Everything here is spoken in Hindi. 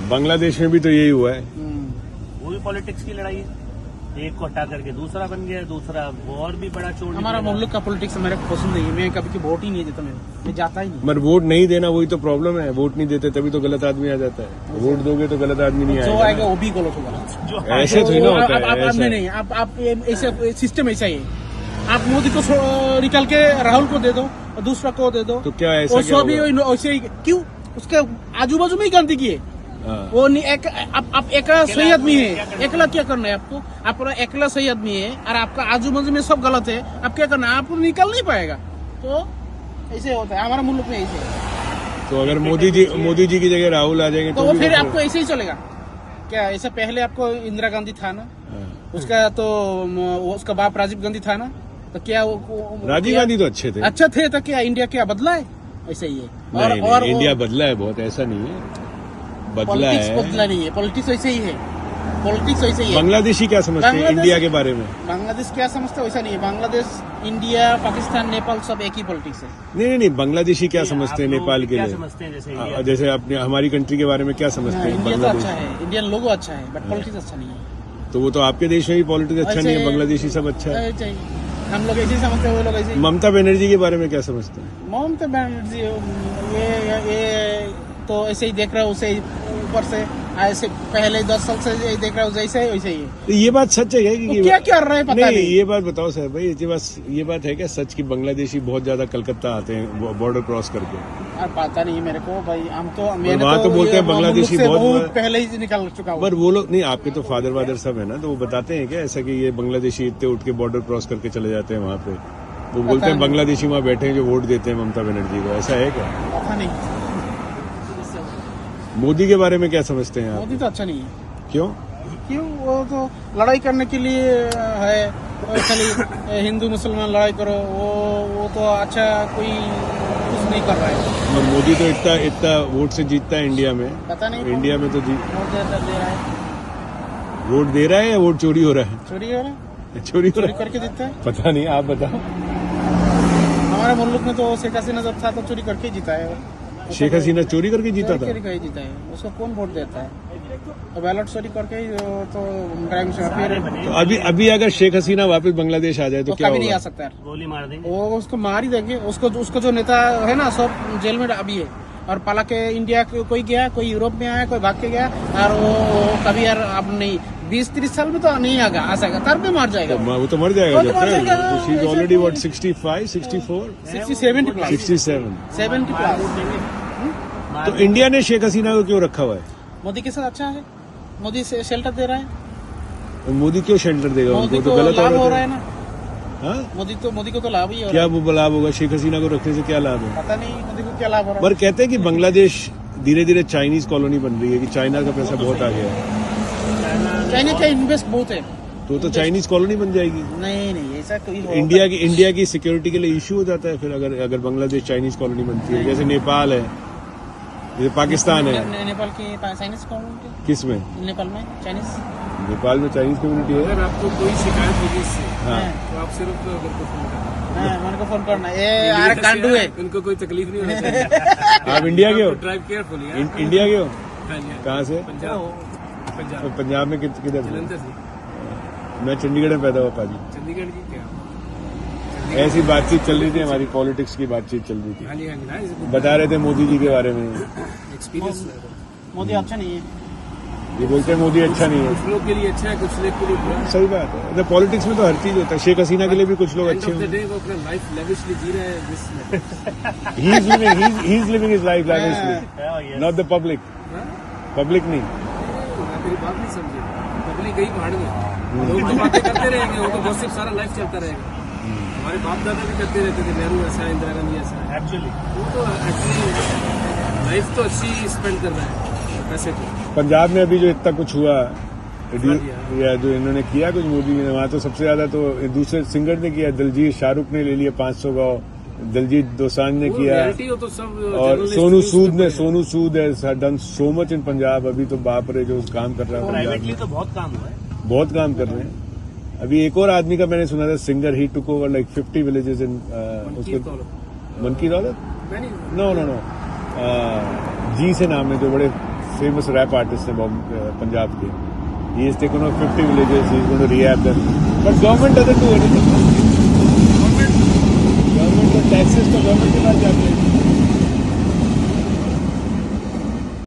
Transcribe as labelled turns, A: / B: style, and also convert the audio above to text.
A: बांग्लादेश में भी तो यही हुआ है।
B: वो भी पॉलिटिक्स की लड़ाई है, एक को हटा करके दूसरा बन गया, दूसरा और भी बड़ा चोर।
C: हमारा मुल्क का पॉलिटिक्स मेरे को पसंद नहीं है, मैं कभी वोट ही नहीं देता, मैं जाता ही नहीं।
A: मगर वोट नहीं देना वही तो प्रॉब्लम है, वोट नहीं देते तभी तो गलत आदमी आ जाता है। वोट दोगे तो गलत आदमी नहीं
C: जो
A: आएगा,
C: आएगा वो भी गलत होगा।
A: ऐसे थोड़ी ना होता है।
C: आप नहीं, आप ऐसे सिस्टम ऐसा ही है। आप मोदी को निकाल के राहुल को दे दो और दूसरा को दे दो,
A: तो क्या ऐसा क्या होगा?
C: वैसे ही क्यों? उसके आजू बाजू में ही गंदगी है। वो नहीं आप एकला सही आदमी है, एकला क्या करना है आपको? आप एकला सही आदमी है और आपका आजू बाजू में सब गलत है, आप क्या करना है? आपको निकल नहीं पाएगा। तो ऐसे होता है हमारा मुल्क में, ऐसे है।
A: तो अगर मोदी जी की जगह राहुल आ जाएंगे
C: तो फिर आपको ऐसे ही चलेगा क्या? ऐसा पहले आपको इंदिरा गांधी था ना, उसका तो उसका बाप राजीव गांधी था ना, तो क्या
A: राजीव गांधी तो अच्छे थे
C: तो क्या इंडिया क्या बदला है? ऐसा ही है।
A: और इंडिया बदला है बहुत, ऐसा नहीं है बदला है,
C: बदला नहीं है, पॉलिटिक्स वैसे ही है, पॉलिटिक्स वैसे ही है।
A: बांग्लादेशी क्या समझते हैं इंडिया के बारे में?
C: बांग्लादेश क्या समझते हैं वैसा नहीं है। बांग्लादेश, इंडिया, पाकिस्तान, नेपाल सब एक ही पॉलिटिक्स है।
A: नहीं, बांग्लादेशी क्या समझते हैं नेपाल के लिए?
B: समझते हैं
A: जैसे अपने हमारी कंट्री के बारे में क्या समझते हैं?
C: इंडिया तो अच्छा है, इंडियन लोगो अच्छा है, बट पॉलिटिक्स अच्छा नहीं है।
A: तो वो तो आपके देश में भी पॉलिटिक्स अच्छा नहीं है, बांग्लादेशी सब अच्छा है।
C: हम लोग ऐसे ही समझते हैं, वो लोग ऐसे ही।
A: ममता बनर्जी के बारे में क्या समझते हैं?
C: ममता बनर्जी ये तो ऐसे ही देख रहा हूँ, उसे ऊपर से ऐसे पहले 10 साल से देख रहा हूँ, जैसे है वैसे ही है।
A: तो ये बात सच है कि
C: क्या कर रहे हैं पता नहीं।
A: ये बात बताओ सर भाई, ये बात है क्या सच की बांग्लादेशी बहुत ज्यादा कलकत्ता आते हैं बॉर्डर क्रॉस करके?
C: पता नहीं मेरे को भाई, हम तो
A: वहाँ तो बोलते हैं बांग्लादेशी बहुत
C: पहले ही निकल चुका हूँ।
A: पर वो लोग नहीं, आपके तो फादर वादर सब है ना, तो वो बताते हैं क्या ऐसा कि ये बांग्लादेशी इतने उठ के बॉर्डर क्रॉस करके चले जाते हैं वहाँ पे? वो बोलते हैं बांग्लादेशी वहाँ बैठे हैं जो वोट देते हैं ममता बनर्जी को, ऐसा है क्या?
C: पता नहीं।
A: मोदी के बारे में क्या समझते हैं आप?
C: मोदी तो अच्छा नहीं है।
A: क्यों?
C: वो तो लड़ाई करने के लिए है, खाली हिंदू मुसलमान लड़ाई करो, वो तो अच्छा कोई कुछ नहीं कर रहा है।
A: मोदी तो इतना वोट से जीतता है इंडिया में,
C: पता नहीं
A: इंडिया में तो
C: वोट दे रहा है।
A: वोट दे रहा है या वोट चोरी हो रहा है? चोरी
C: करके देता है।
A: पता नहीं, आप बताओ।
C: हमारे मुल्क में तो शेख हसीना जब था तो चोरी करके जीता है।
A: शेख हसीना चोरी करके जीता था?
C: जीता है, उसको कौन वोट देता है? तो बैलेट चोरी करके ही तो ड्राइविंग से फिर
A: तो अभी अगर शेख हसीना वापस बांग्लादेश आ जाए तो क्या
C: कभी
A: होगा?
C: नहीं आ सकता है,
B: गोली मार देंगे।
C: वो उसको मार ही देंगे। उसको जो नेता है ना सब जेल में अभी है, और पाला के इंडिया कोई गया, कोई यूरोप में आया, कोई भाग के गया, और वो कभी यार अब नहीं 20-30 साल में तो नहीं आ सकता, तब भी मर जाएगा।
A: वो तो मर जाएगा जब तक ऑलरेडी 65, 64, 67। तो इंडिया ने शेख हसीना को क्यों रखा हुआ है?
C: मोदी के साथ अच्छा है, मोदी से शेल्टर दे रहा है।
A: तो मोदी क्यों शेल्टर देगा उनको? तो गलत
C: हो रहा है ना।
A: हाँ?
C: मोदी को तो लाभ ही हो रहा है।
A: क्या वो लाभ होगा शेख हसीना को रखने से? क्या लाभ है
C: पता नहीं, मोदी को क्या लाभ हो रहा है।
A: पर कहते हैं कि बांग्लादेश धीरे धीरे चाइनीज कॉलोनी बन रही है, कि चाइना का पैसा बहुत आ गया है।
C: चाइना का इन्वेस्ट बहुत है,
A: तो चाइनीज कॉलोनी बन जाएगी।
C: नहीं ऐसा कोई
A: इंडिया की सिक्योरिटी के लिए इश्यू हो जाता है फिर अगर बांग्लादेश चाइनीज कॉलोनी बनती है, जैसे नेपाल है, जैसे पाकिस्तान है।
C: नेपाल की चाइनीज कम्युनिटी
A: किस में?
C: नेपाल में चाइनीज,
A: नेपाल में चाइनीज कम्युनिटी है।
D: अगर आपको कोई शिकायत होगी इससे,
A: हाँ,
D: तो आप सिर्फ मेरे को फोन करना।
C: मेरे को फोन करना, ये यार कांडू है,
D: उनको कोई तकलीफ नहीं होनी चाहिए।
A: आप इंडिया के हो?
D: Drive carefully.
A: इंडिया के हो?
D: हाँ जी।
A: कहाँ से?
D: पंजाब।
A: पंजाब में किधर?
D: जलंधर से।
A: मैं चंडीगढ़ में पैदा हुआ पाजी।
D: चंडीगढ़ जी क्या?
A: ऐसी बातचीत चल रही थी, हमारी पॉलिटिक्स की बातचीत चल रही थी।
D: हाँ जी हाँ जी।
A: बता रहे थे मोदी जी के बारे में।
D: एक्सपीरियंस
C: मोदी अच्छा नहीं है,
A: ये बोलते हैं मोदी अच्छा नहीं है।
D: कुछ लोग के लिए अच्छा है, कुछ लोग के लिए बुरा है।
A: सही बात है, पॉलिटिक्स में तो हर चीज होता है। शेख हसीना के लिए भी कुछ लोग अच्छे
D: हैं। वो अपना लाइफ लेविशली जी रहे हैं।
A: He is living his life lavishly, not the public. Public नहीं।
D: मेरी बात नहीं समझे, पब्लिक गई पहाड़ में, लोग तो बातें करते रहेंगे, वो तो गॉसिप सारा लाइफ चलता रहेगा। हमारे बाप दादा भी करते रहते थे, नेहरू ऐसा है, इंदिरा गांधी ऐसा है।
B: एक्चुअली
D: वो तो एक्चुअली लाइफ तो अच्छी स्पेंड कर रहा है पैसे को।
A: पंजाब में अभी जो इतना कुछ हुआ या जो इन्होंने किया कुछ मोदी ने, वहाँ तो सबसे ज्यादा तो दूसरे सिंगर ने किया, दिलजीत, शाहरुख ने ले लिया 500 गाँव, दिलजीत दोसांझ ने किया,
D: तो सब
A: और सोनू सूद है done so much in Punjab. अभी तो बाप रे जो काम कर रहा है
B: प्राइवेटली तो बहुत काम हुआ है,
A: बहुत काम कर रहे हैं। अभी एक और आदमी का मैंने सुना था, singer, he took over like 50 villages in मन की दौलत। नो जी से नाम है, जो बड़े famous rap artist in Punjab. He has taken over 50 villages. He's going to rehab them. But government doesn't do anything. Government the taxes तो government के पास जाते हैं.